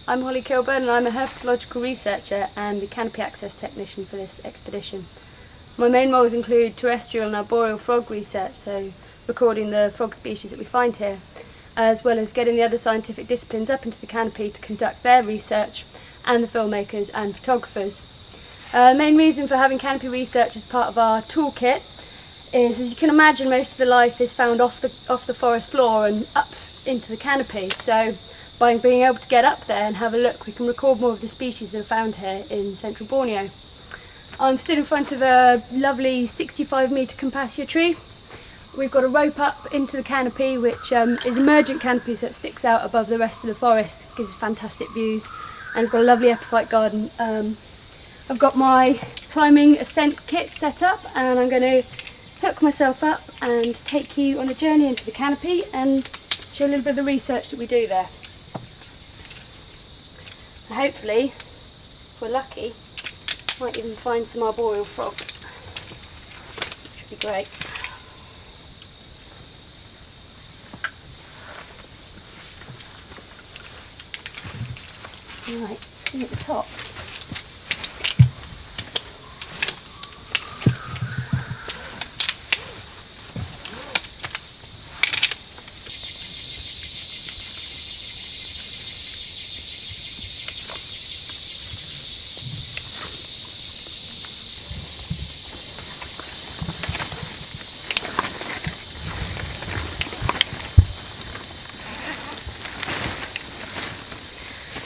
I'm Holly Kilburn and I'm a herpetological researcher and the Canopy access technician for this expedition. My main roles include terrestrial and arboreal frog research, so recording the frog species that we find here, as well as getting the other scientific disciplines up into the canopy to conduct their research, and the filmmakers and photographers. The main reason for having canopy research as part of our toolkit is, as you can imagine, most of the life is found off the forest floor and up into the canopy. So by being able to get up there and have a look, we can record more of the species that are found here in central Borneo. I'm stood in front of a lovely 65-metre compassia tree. We've got a rope up into the canopy, which is emergent canopy, so it sticks out above the rest of the forest, gives us fantastic views, and it's got a lovely epiphyte garden. I've got my climbing ascent kit set up, and I'm going to hook myself up and take you on a journey into the canopy and show a little bit of the research that we do there. And hopefully, if we're lucky, might even find some arboreal frogs, which would be great. Right, see at the top.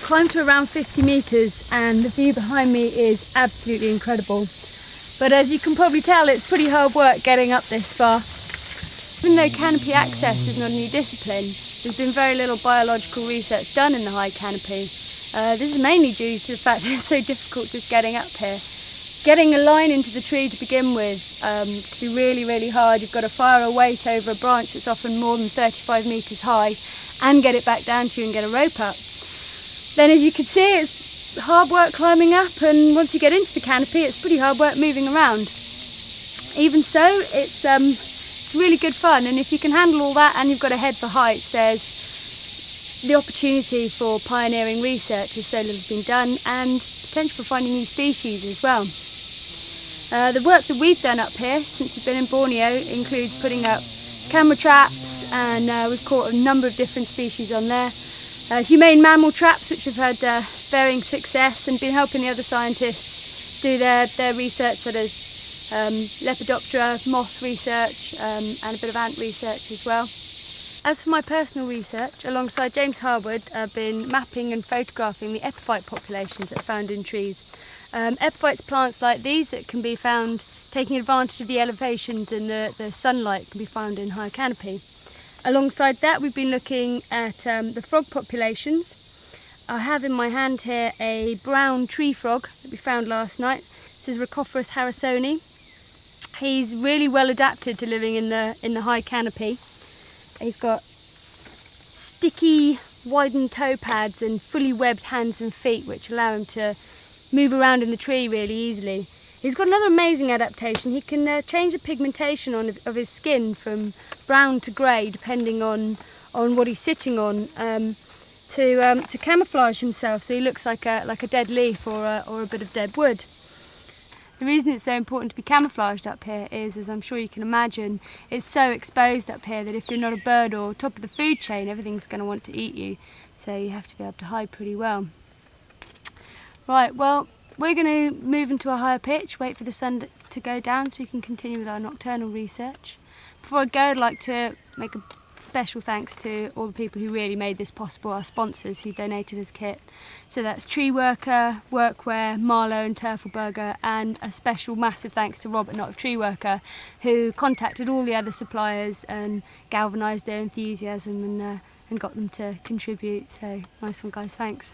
Climbed to around 50 metres and the view behind me is absolutely incredible. But as you can probably tell, it's pretty hard work getting up this far. Even though canopy access is not a new discipline, there's been very little biological research done in the high canopy. This is mainly due to the fact that it's so difficult just getting up here. Getting a line into the tree to begin with can be really hard. You've got to fire a weight over a branch that's often more than 35 metres high and get it back down to you and get a rope up. Then, as you can see, it's hard work climbing up, and once you get into the canopy, it's pretty hard work moving around. Even so, it's really good fun, and if you can handle all that and you've got a head for heights, there's the opportunity for pioneering research, as so little has been done, and potential for finding new species as well. The work that we've done up here since we've been in Borneo includes putting up camera traps, and we've caught a number of different species on there. Humane mammal traps, which have had varying success and been helping the other scientists do their research, such as Lepidoptera, moth research, and a bit of ant research as well. As for my personal research, alongside James Harwood, I've been mapping and photographing the epiphyte populations that are found in trees. Epiphytes, plants like these that can be found taking advantage of the elevations and the sunlight, can be found in high canopy. Alongside that, we've been looking at the frog populations. I have in my hand here a brown tree frog that we found last night. This is Rhacopherus harrisoni. He's really well adapted to living in the high canopy. He's got sticky, widened toe pads and fully webbed hands and feet, which allow him to move around in the tree really easily. He's got another amazing adaptation. He can change the pigmentation of his skin from brown to grey, depending on what he's sitting on, to camouflage himself, so he looks like a dead leaf or a bit of dead wood. The reason it's so important to be camouflaged up here is, as I'm sure you can imagine, it's so exposed up here that if you're not a bird or top of the food chain, everything's going to want to eat you. So you have to be able to hide pretty well. Right, well, we're going to move into a higher pitch, wait for the sun to go down so we can continue with our nocturnal research. Before I go, I'd like to make a special thanks to all the people who really made this possible, our sponsors who donated us kit. So that's Tree Worker, Workwear, Marlow and Turfleberger, and a special massive thanks to Robert Knott of Tree Worker, who contacted all the other suppliers and galvanised their enthusiasm and got them to contribute. So nice one guys, thanks.